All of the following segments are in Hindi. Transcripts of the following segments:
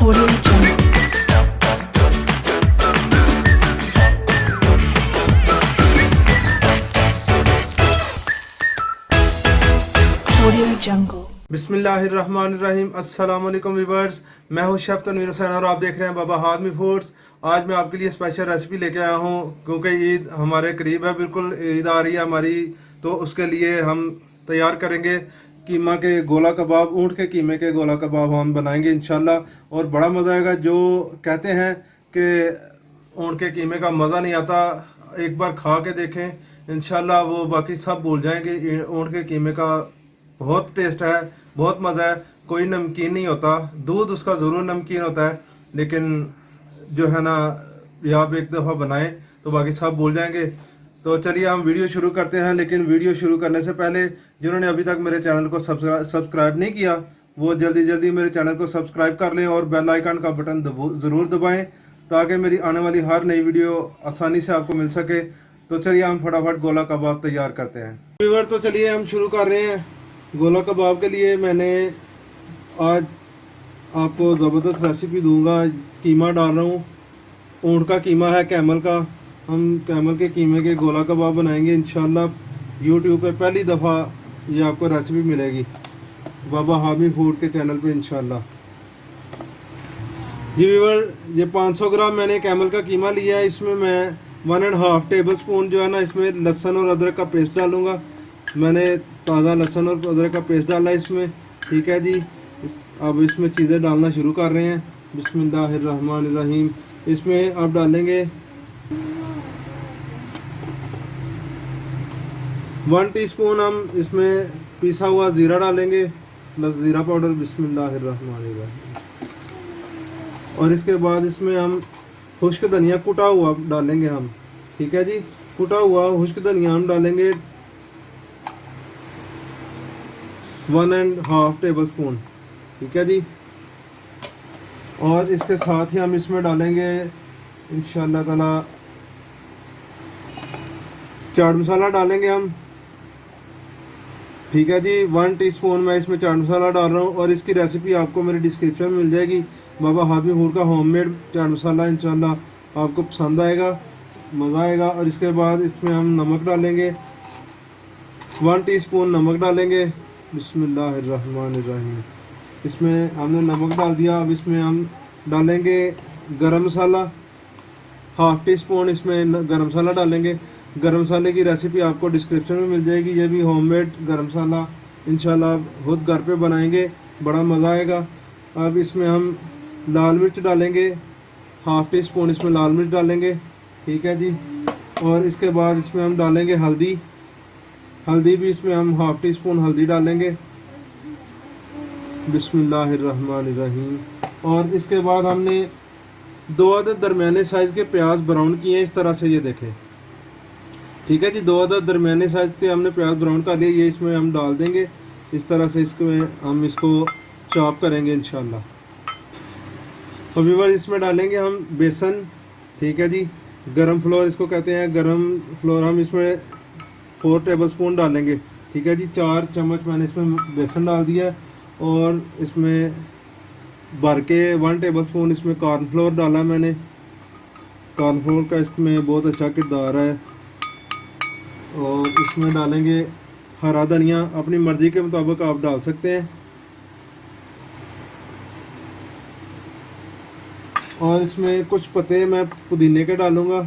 Audio Jungle. Audio Jungle. बिस्मिल्लाहिर्रहमानिर्रहीम। अस्सलाम वालेकुम व्यूअर्स, मैं हूं शेफ तनवीर हुसैन और आप देख रहे हैं बाबा हादमी फूड्स। आज मैं आपके लिए स्पेशल रेसिपी लेके आया हूं क्योंकि ईद हमारे करीब है, बिल्कुल ईद आ रही है हमारी, तो उसके लिए हम तैयार करेंगे कीमा के गोला कबाब। ऊँट के कीमे के गोला कबाब हम बनाएंगे इंशाल्लाह और बड़ा मज़ा आएगा। जो कहते हैं कि ऊँट के कीमे का मज़ा नहीं आता, एक बार खा के देखें इंशाल्लाह वो बाकी सब भूल जाएंगे। ऊँट के कीमे का बहुत टेस्ट है, बहुत मज़ा है। कोई नमकीन नहीं होता, दूध उसका ज़रूर नमकीन होता है, लेकिन जो है ना, ये आप एक दफ़ा बनाएं तो बाकी सब भूल जाएंगे। तो चलिए हम वीडियो शुरू करते हैं। लेकिन वीडियो शुरू करने से पहले जिन्होंने अभी तक मेरे चैनल को सब्सक्राइब नहीं किया वो जल्दी जल्दी मेरे चैनल को सब्सक्राइब कर लें और बेल आइकन का बटन ज़रूर दबाएं ताकि मेरी आने वाली हर नई वीडियो आसानी से आपको मिल सके। तो चलिए हम फटाफट गोला कबाब तैयार करते हैं व्यूअर। तो चलिए हम शुरू कर रहे हैं। गोला कबाब के लिए मैंने आज आपको ज़बरदस्त रेसिपी दूंगा। कीमा डाल रहा हूँ, ऊँट का कीमा है, कैमल का। हम कैमल के कीमे के गोला कबाब बनाएंगे इंशाल्लाह। यूट्यूब पे पहली दफ़ा ये आपको रेसिपी मिलेगी बाबा हादमी फूड के चैनल पे इंशाल्लाह। जी व्यूअर, ये 500 ग्राम मैंने कैमल का कीमा लिया है। इसमें मैं 1.5 टेबल स्पून जो है ना, इसमें लहसुन और अदरक का पेस्ट डालूँगा। मैंने ताज़ा लहसुन और अदरक का पेस्ट डाला है इसमें, ठीक है जी। अब इसमें चीज़ें डालना शुरू कर रहे हैं। बिस्मिल्लाहिर्रहमानिर्रहीम। इसमें आप डालेंगे 1 टीस्पून हम इसमें पिसा हुआ ज़ीरा डालेंगे, बस ज़ीरा पाउडर। बिस्मिल्लाहिर्रहमानिर्रहीम। और इसके बाद इसमें हम खुश्क धनिया कुटा हुआ डालेंगे हम, ठीक है जी। कुटा हुआ खुश्क धनिया हम डालेंगे 1.5 टेबल स्पून, ठीक है जी। और इसके साथ ही हम इसमें डालेंगे इंशाल्लाह ताला चाट मसाला डालेंगे हम, ठीक है जी। 1 टीस्पून मैं इसमें चाट मसाला डाल रहा हूँ और इसकी रेसिपी आपको मेरे डिस्क्रिप्शन में मिल जाएगी। बाबा हादमी फूड का होममेड चाट मसाला, इंशाल्लाह आपको पसंद आएगा, मज़ा आएगा। और इसके बाद इसमें हम नमक डालेंगे, 1 टीस्पून नमक डालेंगे। बिस्मिल्लाहिर्रहमानिर्रहीम। इसमें हमने नमक डाल दिया। अब इसमें हम डालेंगे गरम मसाला, 1/2 टीस्पून इसमें गरम मसाला डालेंगे। गरम मसाले की रेसिपी आपको डिस्क्रिप्शन में मिल जाएगी। ये भी होममेड गरम मसाला इंशाल्लाह खुद घर पे बनाएंगे, बड़ा मज़ा आएगा। अब इसमें हम लाल मिर्च डालेंगे, 1/2 टीस्पून इसमें लाल मिर्च डालेंगे, ठीक है जी। और इसके बाद इसमें हम डालेंगे हल्दी। हल्दी भी इसमें हम 1/2 टीस्पून हल्दी डालेंगे। बिस्मिल्लाहिर्रहमानिर्रहीम। और इसके बाद हमने 2 अदद दरमियाने साइज़ के प्याज ब्राउन किए हैं, इस तरह से, ये देखें, ठीक है जी। 2 अदद दरमियाने साइज़ के हमने प्याज ब्राउन कर लिए, ये इसमें हम डाल देंगे इस तरह से। हम इसको चॉप करेंगे इंशाल्लाह। और व्यूअर इसमें डालेंगे हम बेसन, ठीक है जी। गरम फ्लोर इसको कहते हैं, गरम फ्लोर हम इसमें 4 टेबल स्पून डालेंगे, ठीक है जी। 4 चम्मच मैंने इसमें बेसन डाल दिया। और इसमें भर के 1 टेबल स्पून इसमें कॉर्नफ्लोर डाला मैंने। कॉर्नफ्लोर का इसमें बहुत अच्छा किरदार है। और इसमें डालेंगे हरा धनिया, अपनी मर्ज़ी के मुताबिक आप डाल सकते हैं। और इसमें कुछ पत्ते मैं पुदीने के डालूँगा,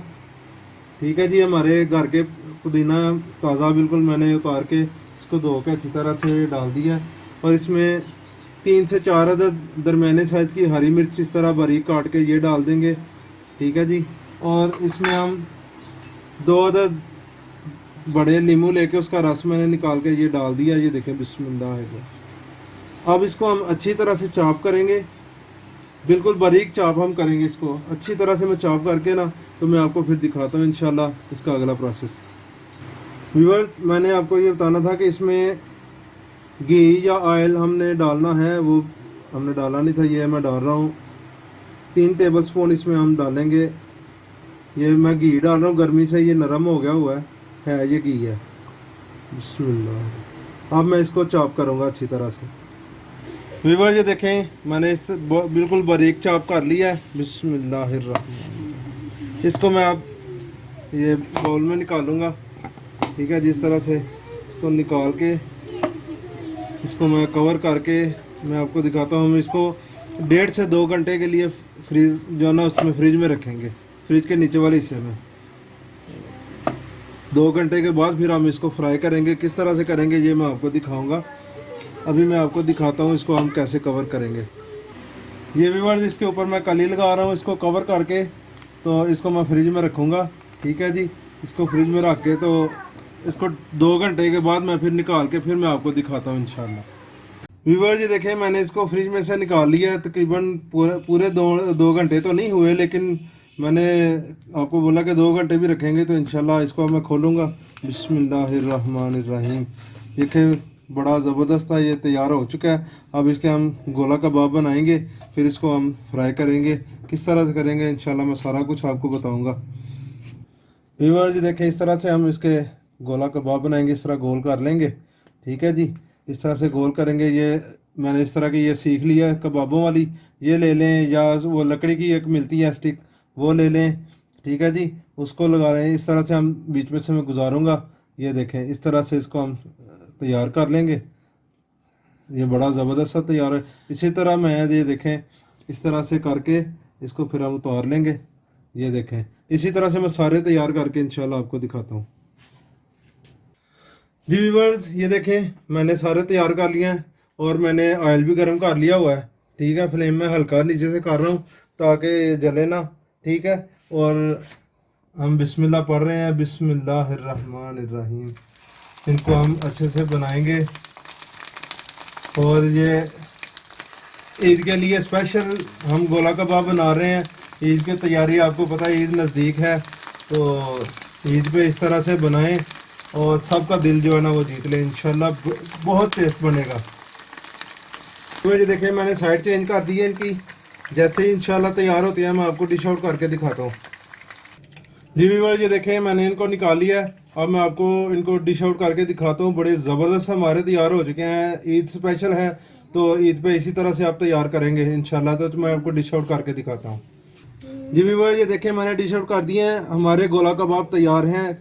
ठीक है जी। हमारे घर के पुदीना ताज़ा बिल्कुल मैंने उतार के इसको धो के अच्छी तरह से डाल दिया। और इसमें 3 से 4 अदद दरमियाने साइज़ की हरी मिर्च इस तरह बारीक काट के ये डाल देंगे, ठीक है जी। और इसमें हम 2 अदद बड़े नींबू लेके उसका रस मैंने निकाल के ये डाल दिया, ये देखें, बिस्मिल्लाह। अब इसको हम अच्छी तरह से चॉप करेंगे, बिल्कुल बारीक चॉप हम करेंगे इसको। अच्छी तरह से मैं चॉप करके ना, तो मैं आपको फिर दिखाता हूँ इंशाल्लाह इसका अगला प्रोसेस। व्यूअर्स, मैंने आपको ये बताना था कि इसमें घी या ऑयल हमने डालना है, वो हमने डाला नहीं था, ये मैं डाल रहा हूँ। 3 टेबल स्पून इसमें हम डालेंगे। ये मैं घी डाल रहा हूँ, गर्मी से ये नरम हो गया हुआ है, ये घी है। बिस्मिल्लाह। अब मैं इसको चॉप करूँगा अच्छी तरह से। व्यूअर ये देखें, मैंने इस बिल्कुल बारीक चॉप कर लिया है। बिस्मिल्लाहिर्रहमानिर्रहीम। इसको मैं अब ये बाउल में निकालूंगा। ठीक है, जिस तरह से इसको निकाल के इसको मैं कवर करके मैं आपको दिखाता हूँ। हम इसको 1.5 से 2 घंटे के लिए फ्रीज जो है ना उसमें फ्रिज में रखेंगे, फ्रिज के नीचे वाले हिस्से में। 2 घंटे के बाद फिर हम इसको फ्राई करेंगे। किस तरह से करेंगे ये मैं आपको दिखाऊंगा। अभी मैं आपको दिखाता हूँ इसको हम कैसे कवर करेंगे। ये व्यूअर्स, इसके ऊपर मैं कली लगा रहा हूँ। इसको कवर करके तो इसको मैं फ्रिज में रखूँगा। ठीक है जी, इसको फ्रिज में रख के तो इसको 2 घंटे के बाद मैं फिर निकाल के फिर मैं आपको दिखाता हूँ इंशाल्लाह। व्यूअर्स ये देखें, मैंने इसको फ्रिज में से निकाल लिया है। तकरीबन पूरे 2 घंटे तो नहीं हुए, लेकिन मैंने आपको बोला कि 2 घंटे भी रखेंगे तो इंशाल्लाह इसको मैं खोलूँगा। बिस्मिल्लाहिर्रहमानिर्रहीम। देखिए बड़ा ज़बरदस्त था, ये तैयार हो चुका है। अब इसके हम गोला कबाब बनाएंगे, फिर इसको हम फ्राई करेंगे। किस तरह से करेंगे इंशाल्लाह मैं सारा कुछ आपको बताऊँगा। व्यूअर्स जी देखें, इस तरह से हम इसके गोला कबाब बनाएंगे। इस तरह गोल कर लेंगे। ठीक है जी, इस तरह से गोल करेंगे। ये मैंने इस तरह की ये सीख लिया है कबाबों वाली। ये ले लें या वो लकड़ी की एक मिलती है स्टिक, वो ले लें। ठीक है जी, उसको लगा रहे हैं। इस तरह से हम बीच में से मैं गुजारूंगा। ये देखें, इस तरह से इसको हम तैयार कर लेंगे। ये बड़ा ज़बरदस्त सा तैयार है। इसी तरह मैं ये देखें, इस तरह से करके इसको फिर हम उतार लेंगे। ये देखें, इसी तरह से मैं सारे तैयार करके इंशाल्लाह आपको दिखाता हूँ। जी व्यूअर्स ये देखें, मैंने सारे तैयार कर लिए हैं और मैंने ऑयल भी गर्म कर लिया हुआ है। ठीक है, फ्लेम में हल्का नीचे से कर रहा हूँ ताकि जले ना। ठीक है, और हम बिस्मिल्लाह पढ़ रहे हैं। बिस्मिल्लाहिर्रहमानिर्रहीम। इनको हम अच्छे से बनाएंगे। और ये ईद के लिए स्पेशल हम गोला कबाब बना रहे हैं। ईद की तैयारी आपको पता है, ईद नज़दीक है, तो ईद पे इस तरह से बनाएं और सबका दिल जो है ना वो जीत ले इंशाल्लाह। बहुत टेस्ट बनेगा। तो ये देखिए, मैंने साइड चेंज कर दी है इनकी। जैसे ही इंशाल्लाह तैयार होती है मैं आपको डिश आउट करके दिखाता हूँ। जी व्यूअर्स ये देखें, मैंने इनको निकाल लिया है। अब मैं आपको इनको डिश आउट करके दिखाता हूँ। बड़े ज़बरदस्त हमारे तैयार हो चुके हैं। ईद स्पेशल है तो ईद पे इसी तरह से आप तैयार करेंगे इंशाल्लाह। तो मैं आपको डिश आउट करके दिखाता हूँ। जी व्यूअर्स ये देखें, मैंने डिश आउट कर दिए हैं। हमारे गोला कबाब तैयार हैं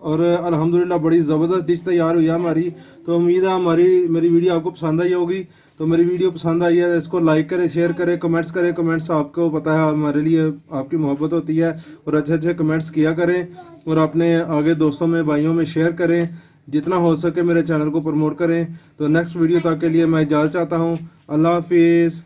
और अल्हम्दुलिल्लाह बड़ी ज़बरदस्त डिश तैयार हुई है हमारी। तो उम्मीद है मेरी वीडियो आपको पसंद आई होगी। तो मेरी वीडियो पसंद आई है तो इसको लाइक करें, शेयर करें, कमेंट्स करें। कमेंट्स आपको पता है हमारे लिए आपकी मोहब्बत होती है, और अच्छे अच्छे कमेंट्स किया करें और अपने आगे दोस्तों में भाइयों में शेयर करें। जितना हो सके मेरे चैनल को प्रमोट करें। तो नेक्स्ट वीडियो तक के लिए मैं इजाज़त चाहता हूँ। अल्लाह हाफिज़।